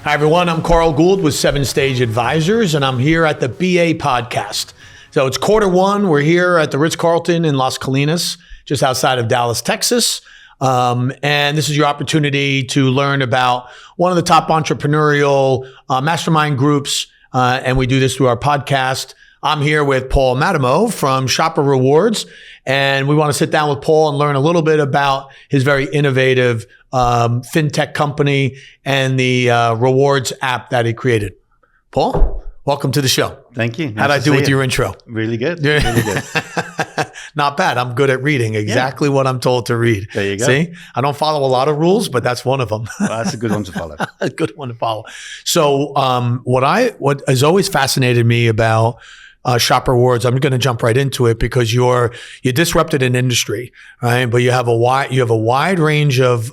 Hi, everyone. I'm Carl Gould with 7 Stage Advisors, and I'm here at the BA podcast. So it's Q1. We're here at the Ritz-Carlton in Las Colinas, just outside of Dallas, Texas. And this is your opportunity to learn about one of the top entrepreneurial mastermind groups. And we do this through our podcast. I'm here with Paul Mattimoe from Shopr Rewards, and we want to sit down with Paul and learn a little bit about his very innovative fintech company and the rewards app that he created. Paul, welcome to the show. Thank you. How'd I do with your intro? Really good. Really good. Not bad. I'm good at reading exactly what I'm told to read. There you go. See, I don't follow a lot of rules, but that's one of them. Well, that's a good one to follow. A good one to follow. So what has always fascinated me about Shopr Rewards, I'm going to jump right into it because you disrupted an industry, right? But you have a wide range of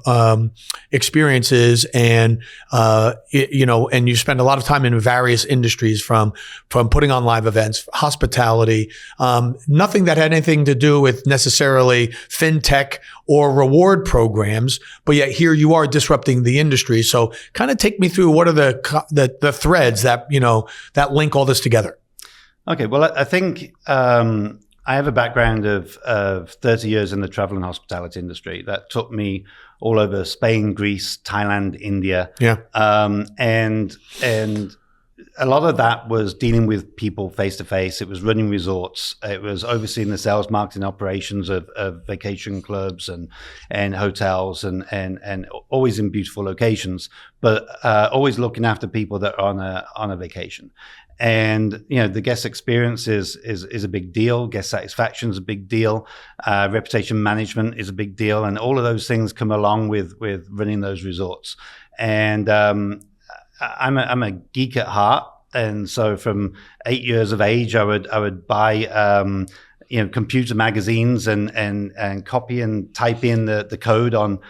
experiences, and and you spend a lot of time in various industries, from putting on live events, hospitality, nothing that had anything to do with necessarily fintech or reward programs, but yet here you are disrupting the industry. So kind of take me through what are the threads that that link all this together. Okay, well, I think I have a background of 30 years in the travel and hospitality industry. That took me all over Spain, Greece, Thailand, India. Yeah. And a lot of that was dealing with people face to face. It was running resorts. It was overseeing the sales, marketing, operations of vacation clubs and hotels and always in beautiful locations, but always looking after people that are on a vacation. And the guest experience is a big deal. Guest satisfaction is a big deal. Reputation management is a big deal, and all of those things come along with running those resorts. And I'm a geek at heart, and so from 8 years of age, I would buy computer magazines and copy and type in the code on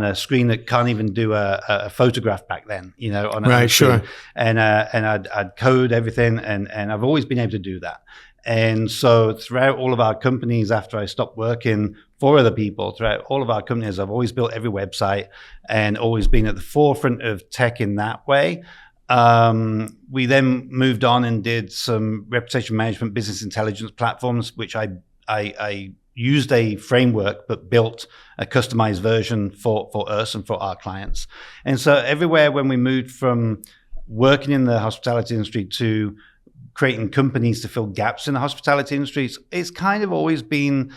a screen that can't even do a photograph back then, on a right, screen. sure. And I'd code everything, and I've always been able to do that. And so throughout all of our companies, after I stopped working for other people, throughout all of our companies, I've always built every website and always been at the forefront of tech in that way. We then moved on and did some reputation management, business intelligence platforms, which I used a framework, but built a customized version for us and for our clients. And so everywhere when we moved from working in the hospitality industry to creating companies to fill gaps in the hospitality industry, it's kind of always been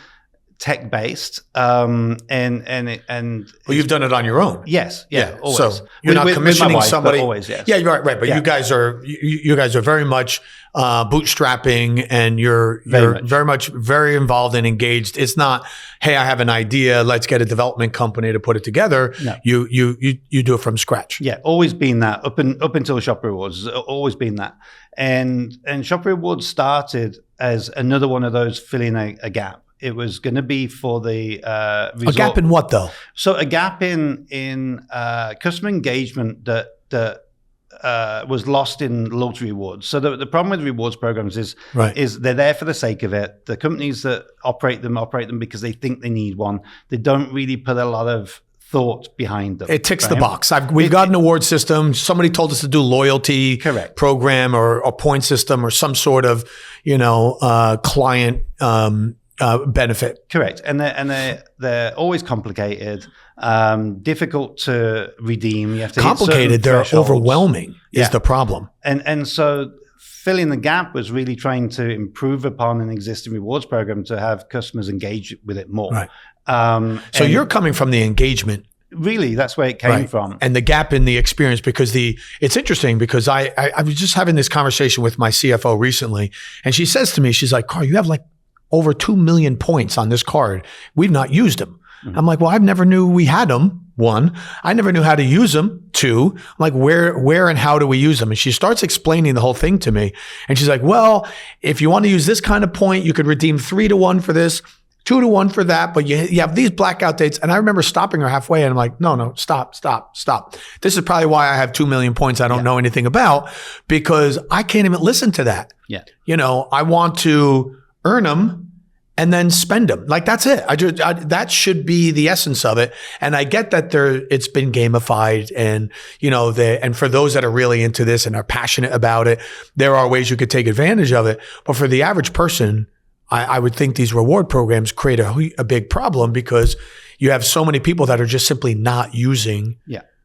tech-based, and well, you've done it on your own. Yes, yeah, always. So you're not commissioning wife, somebody. Always, yes. Yeah, you're right. But you guys are very much bootstrapping, and you're very involved and engaged. It's not, hey, I have an idea, let's get a development company to put it together. No. You do it from scratch. Yeah, always been that up until Shopr Rewards. Always been that, and Shopr Rewards started as another one of those filling a gap. It was going to be for the resort. A gap in what, though? So a gap in customer engagement that was lost in loyalty rewards. So the problem with rewards programs is they're there for the sake of it. The companies that operate them because they think they need one. They don't really put a lot of thought behind them. It ticks the box. We've got an award system. Somebody told us to do loyalty program or a point system or some sort of client benefit. Correct. And they're always complicated, difficult to redeem. You have to complicated. They're overwhelming is the problem. And so filling the gap was really trying to improve upon an existing rewards program to have customers engage with it more. Right. So you're coming from the engagement. Really, that's where it came from. And the gap in the experience, because it's interesting because I was just having this conversation with my CFO recently, and she says to me, she's like, Carl, you have like over 2 million points on this card. We've not used them. Mm-hmm. I'm like, well, I never knew we had them. 1, I never knew how to use them. 2, I'm like, where and how do we use them? And she starts explaining the whole thing to me. And she's like, well, if you want to use this kind of point, you could redeem 3 to 1 for this, 2 to 1 for that. But you have these blackout dates. And I remember stopping her halfway and I'm like, no, stop. This is probably why I have 2 million points I don't know anything about, because I can't even listen to that. Yeah. I want to earn them and then spend them. Like that's it. That should be the essence of it. And I get that it's been gamified, and and for those that are really into this and are passionate about it, there are ways you could take advantage of it. But for the average person, I would think these reward programs create a big problem, because you have so many people that are just simply not using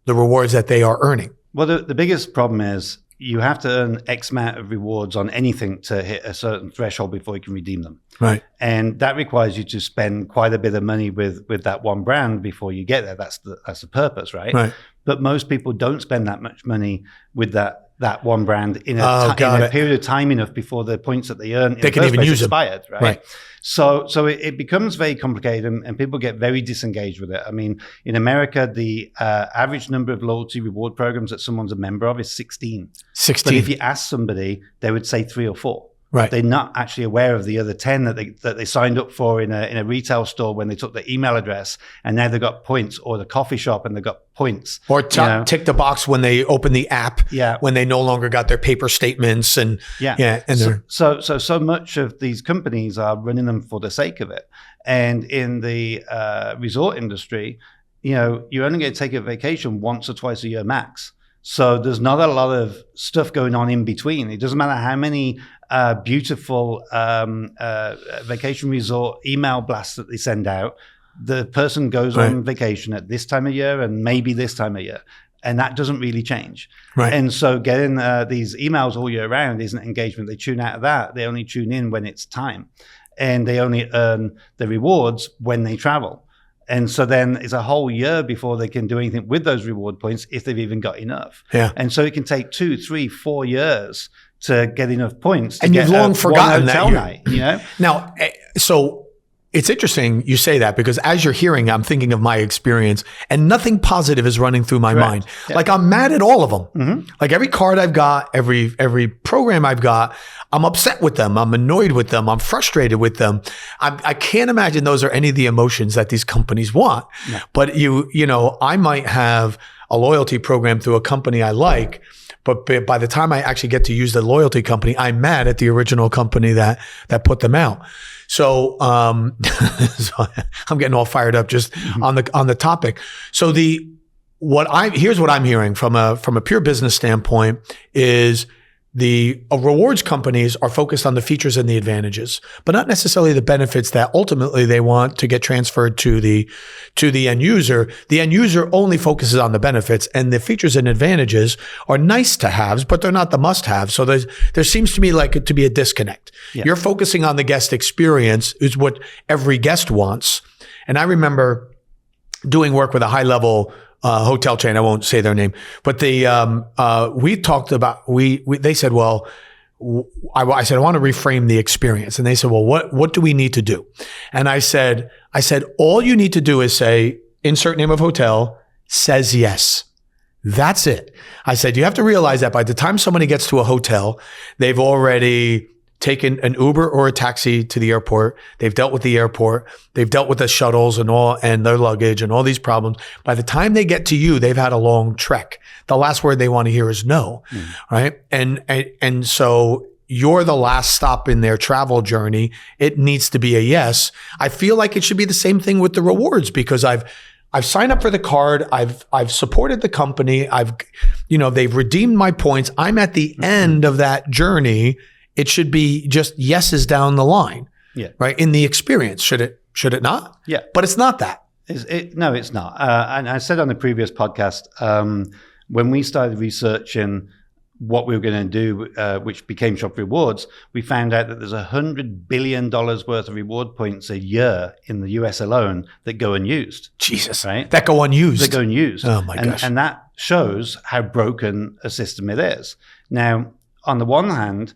the rewards that they are earning. Well, the biggest problem is you have to earn X amount of rewards on anything to hit a certain threshold before you can redeem them. Right. And that requires you to spend quite a bit of money with that one brand before you get there. That's the purpose, right? Right. But most people don't spend that much money with that one brand in a period of time enough before the points that they earn they can even use expired, them. Right? So it becomes very complicated, and people get very disengaged with it. I mean, in America, the average number of loyalty reward programs that someone's a member of is 16. 16. But if you ask somebody, they would say 3 or 4. Right. They're not actually aware of the other 10 that they signed up for in a retail store when they took their email address, and now they've got points, or the coffee shop and they've got points. Or tick the box when they open the app, when they no longer got their paper statements and so much of these companies are running them for the sake of it. And in the resort industry, you're only going to take a vacation once or twice a year max. So there's not a lot of stuff going on in between. It doesn't matter how many beautiful vacation resort email blasts that they send out. The person goes on vacation at this time of year and maybe this time of year, and that doesn't really change. Right. And so getting these emails all year round isn't engagement. They tune out of that. They only tune in when it's time, and they only earn the rewards when they travel. And so then it's a whole year before they can do anything with those reward points, if they've even got enough. Yeah. And so it can take 2, 3, 4 years to get enough points to and get you've long forgotten that night, Now, so it's interesting you say that, because as you're hearing, I'm thinking of my experience, and nothing positive is running through my mind. Yeah. Like, I'm mad at all of them. Mm-hmm. Like, every card I've got, every program I've got, I'm upset with them. I'm annoyed with them. I'm frustrated with them. I can't imagine those are any of the emotions that these companies want. No. But I might have a loyalty program through a company I like, but by the time I actually get to use the loyalty company, I'm mad at the original company that put them out. So, so I'm getting all fired up just on the topic. So here's what I'm hearing from a pure business standpoint is the rewards companies are focused on the features and the advantages, but not necessarily the benefits that ultimately they want to get transferred to the end user. The end user only focuses on the benefits, and the features and advantages are nice to haves, but they're not the must have. So there seems to me like it to be a disconnect. Yeah. You're focusing on the guest experience, is what every guest wants. And I remember doing work with a high level hotel chain. I won't say their name, but we talked about, they said, well, I said, I want to reframe the experience. And they said, well, what do we need to do? And I said, all you need to do is say, insert name of hotel, says yes. That's it. I said, you have to realize that by the time somebody gets to a hotel, they've already taken an Uber or a taxi to the airport. They've dealt with the airport. They've dealt with the shuttles and their luggage and all these problems. By the time they get to you, they've had a long trek. The last word they want to hear is no, right? And so you're the last stop in their travel journey. It needs to be a yes. I feel like it should be the same thing with the rewards, because I've signed up for the card. I've supported the company. They've redeemed my points. I'm at the end of that journey. It should be just yeses down the line, right? In the experience, should it not? Yeah, but it's not that. No, it's not. And I said on the previous podcast, when we started researching what we were going to do, which became Shopr Rewards, we found out that there's $100 billion worth of reward points a year in the US alone that go unused. Jesus, right? That go unused. That go unused. Oh my gosh! And that shows how broken a system it is. Now, on the one hand,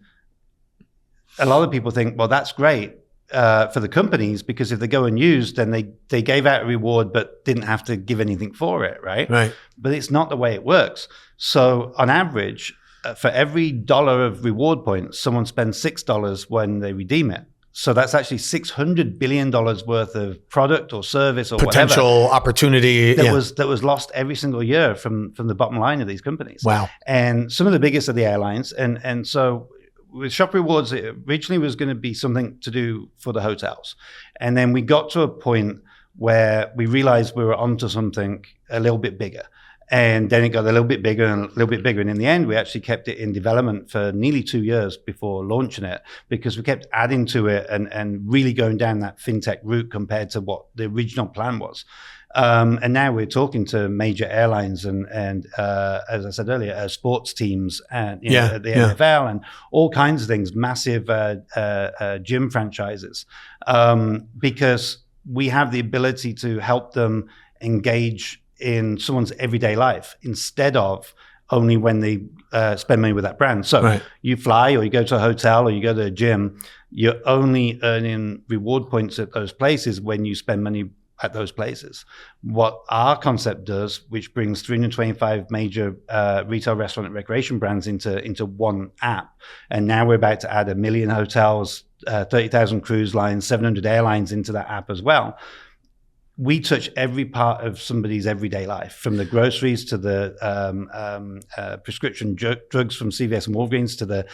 a lot of people think, well, that's great for the companies, because if they go unused, then they gave out a reward but didn't have to give anything for it, right? Right. But it's not the way it works. So on average, for every $1 of reward points, someone spends $6 when they redeem it. So that's actually $600 billion worth of product or service or potential opportunity that was lost every single year from the bottom line of these companies. Wow. And some of the biggest are the airlines. And so with Shopr Rewards, it originally was going to be something to do for the hotels. And then we got to a point where we realized we were onto something a little bit bigger. And then it got a little bit bigger and a little bit bigger. And in the end, we actually kept it in development for nearly 2 years before launching it, because we kept adding to it and really going down that fintech route compared to what the original plan was. And now we're talking to major airlines and as I said earlier, sports teams and the NFL and all kinds of things, massive gym franchises, because we have the ability to help them engage in someone's everyday life instead of only when they spend money with that brand. So you fly or you go to a hotel or you go to a gym, you're only earning reward points at those places when you spend money at those places. What our concept does, which brings 325 major retail, restaurant, and recreation brands into one app, and now we're about to add 1 million hotels, 30,000 cruise lines, 700 airlines into that app as well. We touch every part of somebody's everyday life, from the groceries to the prescription drugs from CVS and Walgreens, to the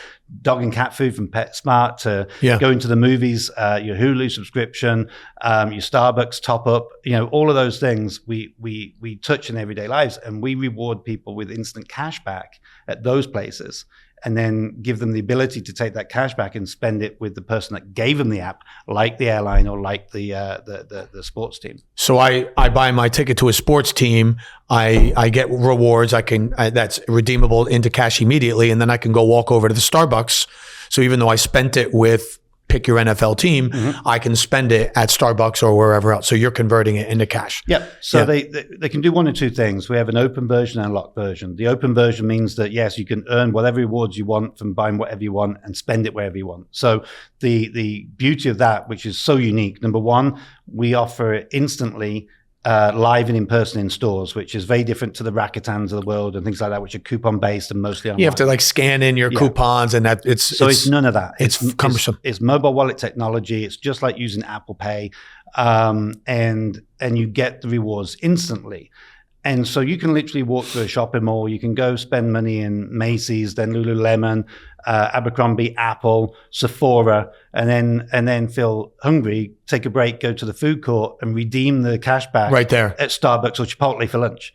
dog and cat food from PetSmart, to going to the movies, your Hulu subscription, your Starbucks top up. All of those things we touch in everyday lives, and we reward people with instant cash back at those places, and then give them the ability to take that cash back and spend it with the person that gave them the app, like the airline or like the sports team. So I buy my ticket to a sports team. I get rewards. That's redeemable into cash immediately, and then I can go walk over to the Starbucks. So even though I spent it with pick your NFL team, I can spend it at Starbucks or wherever else. So you're converting it into cash. Yep. So they can do one or two things. We have an open version and a locked version. The open version means that, yes, you can earn whatever rewards you want from buying whatever you want and spend it wherever you want. So the beauty of that, which is so unique, number one, we offer it instantly, live and in person in stores, which is very different to the Rakutans of the world and things like that, which are coupon based and mostly online. You have to scan in your coupons, and that it's none of that. It's cumbersome. It's mobile wallet technology. It's just like using Apple Pay, and you get the rewards instantly. And so you can literally walk through a shopping mall. You can go spend money in Macy's, then Lululemon, Abercrombie, Apple, Sephora, and then feel hungry, take a break, go to the food court and redeem the cash back right there at Starbucks or Chipotle for lunch.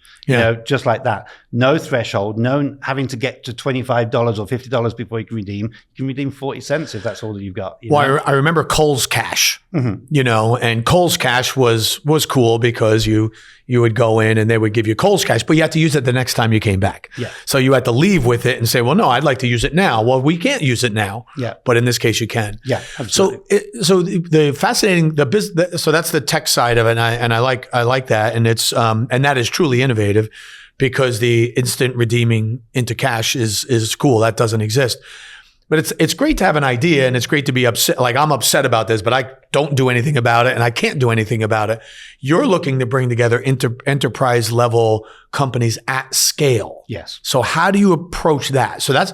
Just like that. No threshold, no having to get to $25 or $50 before you can redeem. You can redeem 40 cents if that's all that you've got. I remember Kohl's Cash, and Kohl's Cash was cool because you would go in and they would give you Kohl's Cash, but you had to use it the next time you came back. Yeah. So you had to leave with it and say, well, no, I'd like to use it now. Well, we can't use it now. Yeah. But in this case, you can. Yeah. Absolutely. So the fascinating business. So that's the tech side of it, and I like that, and it's and that is truly innovative, because the instant redeeming into cash is cool. That doesn't exist. But it's great to have an idea, and it's great to be upset. Like, I'm upset about this, but I don't do anything about it, and I can't do anything about it. You're looking to bring together enterprise level companies at scale. Yes. So how do you approach that? So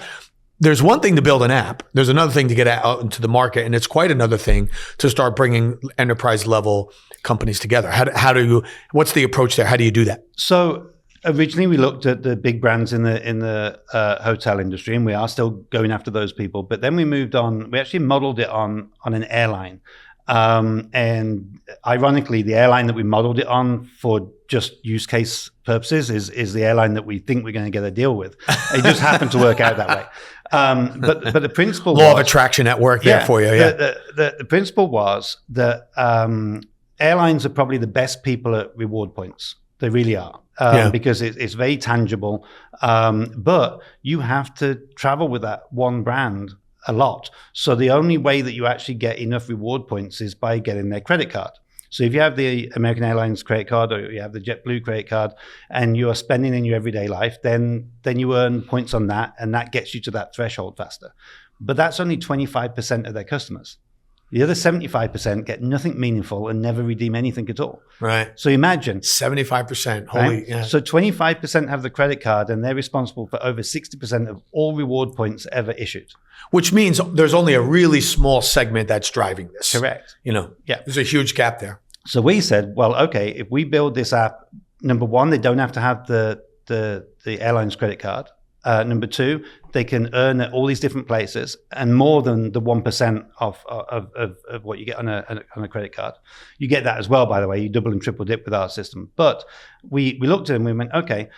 there's one thing to build an app. There's another thing to get out into the market, and it's quite another thing to start bringing enterprise level companies together. What's the approach there? How do you do that? So originally we looked at the big brands in the hotel industry, and we are still going after those people. But then we moved on. We actually modeled it on an airline. And ironically, the airline that we modeled it on for just use case purposes is the airline that we think we're going to get a deal with. It just happened to work out that way. But the principle law of attraction at work there for you. Yeah. The principle was that airlines are probably the best people at reward points. They really are. Because it's very tangible. But you have to travel with that one brand a lot. So the only way that you actually get enough reward points is by getting their credit card. So if you have the American Airlines credit card or you have the JetBlue credit card and you are spending in your everyday life, then you earn points on that, and that gets you to that threshold faster. But that's only 25% of their customers. The other 75% get nothing meaningful and never redeem anything at all. Right. So imagine 75%. Right? Yeah. So 25% have the credit card, and they're responsible for over 60% of all reward points ever issued. Which means there's only a really small segment that's driving this. Correct. Yeah. There's a huge gap there. So we said, well, okay, if we build this app, number one, they don't have to have the airline's credit card. Number two, they can earn at all these different places and more than the 1% of what you get on a credit card. You get that as well, by the way. You double and triple dip with our system. But we looked at it and we went, okay,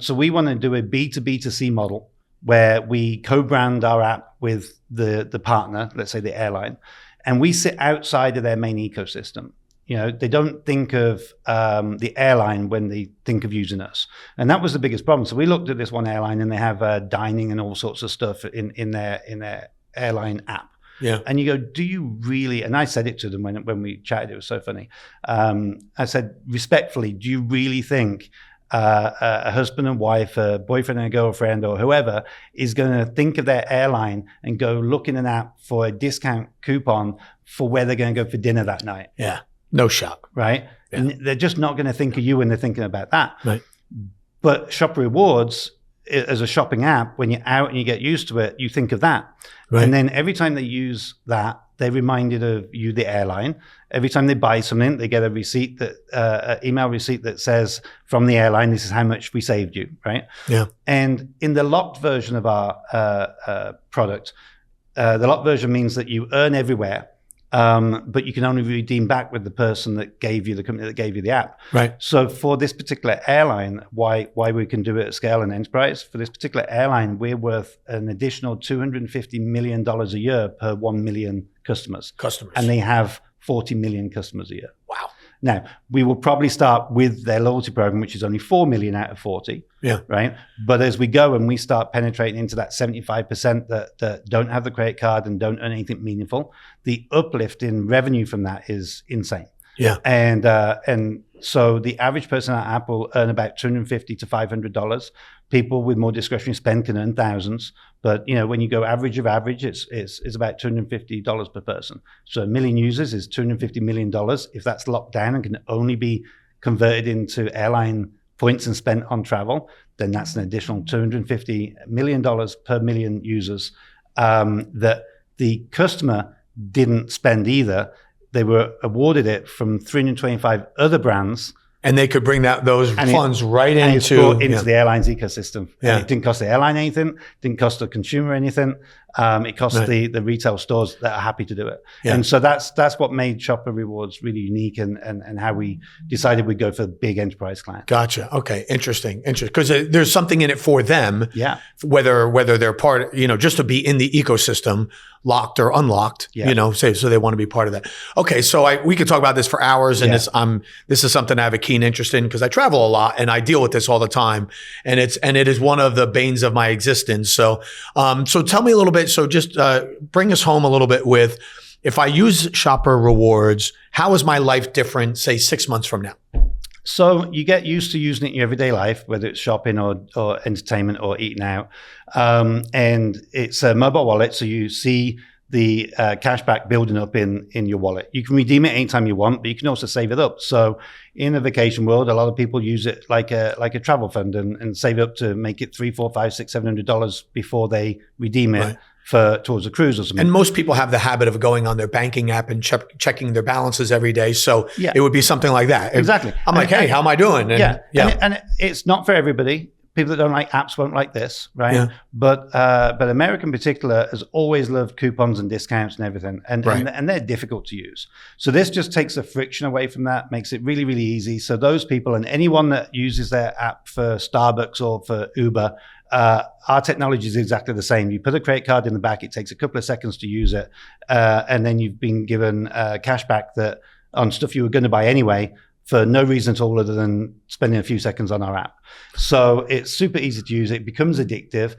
so we want to do a B2B2C model where we co-brand our app with the partner, let's say the airline, and we sit outside of their main ecosystem. You know, they don't think of the airline when they think of using us. And that was the biggest problem. So we looked at this one airline and they have dining and all sorts of stuff in their airline app. Yeah. And you go, do you really, and I said it to them when we chatted, it was so funny. I said, respectfully, do you really think a husband and wife, a boyfriend and a girlfriend, or whoever is going to think of their airline and go look in an app for a discount coupon for where they're going to go for dinner that night? Yeah. No shot. Right? Yeah. And they're just not going to think of you when they're thinking about that. Right. But Shopr Rewards, as a shopping app, when you're out and you get used to it, you think of that. Right. And then every time they use that, they're reminded of you, the airline. Every time they buy something, they get a receipt an email receipt that says from the airline, this is how much we saved you, right? Yeah. And in the locked version of our product, the locked version means that you earn everywhere. But you can only redeem back with the person that gave you, the company that gave you the app. Right. So for this particular airline, why we can do it at scale and enterprise, for this particular airline, we're worth an additional $250 million a year per 1 million customers. And they have 40 million customers a year. Wow. Now, we will probably start with their loyalty program, which is only 4 million out of 40. Yeah. Right. But as we go and we start penetrating into that 75% that don't have the credit card and don't earn anything meaningful, the uplift in revenue from that is insane. Yeah. And so the average person at app will earn about $250 to $500. People with more discretionary spend can earn thousands. But you know, when you go average of average, it's about $250 per person. So 1 million users is $250 million. If that's locked down and can only be converted into airline points and spent on travel, then that's an additional $250 million per million users that the customer didn't spend either. They were awarded it from 325 other brands. And they could bring those funds right into the airline's ecosystem. Yeah. And it didn't cost the airline anything, didn't cost the consumer anything. It cost the retail stores that are happy to do it. Yeah. And so that's what made Shopr Rewards really unique and how we decided we'd go for big enterprise clients. Gotcha. Okay. Interesting. Because there's something in it for them. Yeah. Whether they're part, just to be in the ecosystem, locked or unlocked, so they want to be part of that. Okay. So we could talk about this for hours, and this is something I have a keen interest in because I travel a lot and I deal with this all the time, and it is one of the banes of my existence. So tell me a little bit. So just bring us home a little bit with, if I use Shopr Rewards, how is my life different, say 6 months from now? So you get used to using it in your everyday life, whether it's shopping or entertainment or eating out. And it's a mobile wallet. So you see the cashback building up in your wallet. You can redeem it anytime you want, but you can also save it up. So in the vacation world, a lot of people use it like a travel fund and save up to make it $300, $400, $500, $600, $700 before they redeem it towards a cruise or something. And most people have the habit of going on their banking app and checking their balances every day. So it would be something like that. Exactly. I'm like, hey, how am I doing? And, and it's not for everybody. People that don't like apps won't like this, right? Yeah. But America in particular has always loved coupons and discounts and everything, and they're difficult to use. So this just takes the friction away from that, makes it really, really easy. So those people and anyone that uses their app for Starbucks or for Uber, our technology is exactly the same. You put a credit card in the back, it takes a couple of seconds to use it, and then you've been given cashback that on stuff you were going to buy anyway, for no reason at all other than spending a few seconds on our app. So it's super easy to use. It becomes addictive.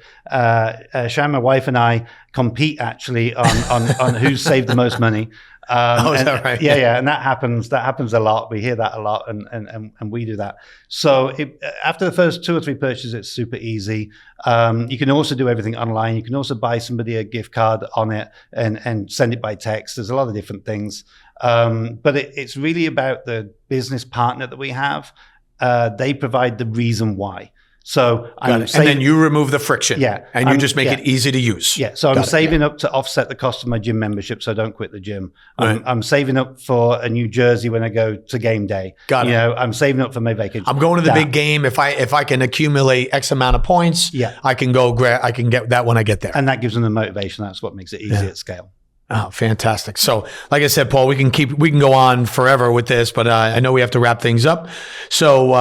Sharon, my wife, and I compete actually on who's saved the most money. Is that right? Yeah. And that happens a lot. We hear that a lot and we do that. So after the first 2 or 3 purchases, it's super easy. You can also do everything online. You can also buy somebody a gift card on it and send it by text. There's a lot of different things. But it's really about the business partner that we have. They provide the reason why. So and then you remove the friction. Yeah. And you just make it easy to use. Yeah. So I'm saving up to offset the cost of my gym membership so I don't quit the gym. I'm saving up for a new jersey when I go to game day. Got it. I'm saving up for my vacation. I'm going to the big game. If I can accumulate X amount of points, I can get that when I get there. And that gives them the motivation. That's what makes it easy at scale. Oh, fantastic. So like I said, Paul, we can go on forever with this, but I know we have to wrap things up. So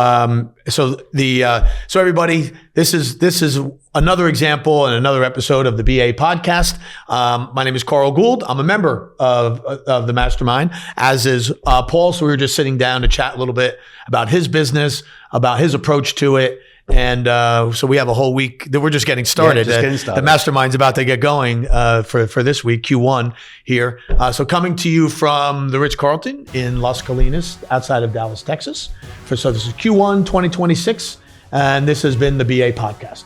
everybody, this is another example and another episode of the BA podcast. My name is Carl Gould. I'm a member of the mastermind, as is Paul. So we were just sitting down to chat a little bit about his business, about his approach to it. And so we have a whole week that we're just getting started. The mastermind's about to get going for this week, Q1 here. So coming to you from the Ritz-Carlton in Las Colinas, outside of Dallas, Texas. So this is Q1 2026, and this has been the BA podcast.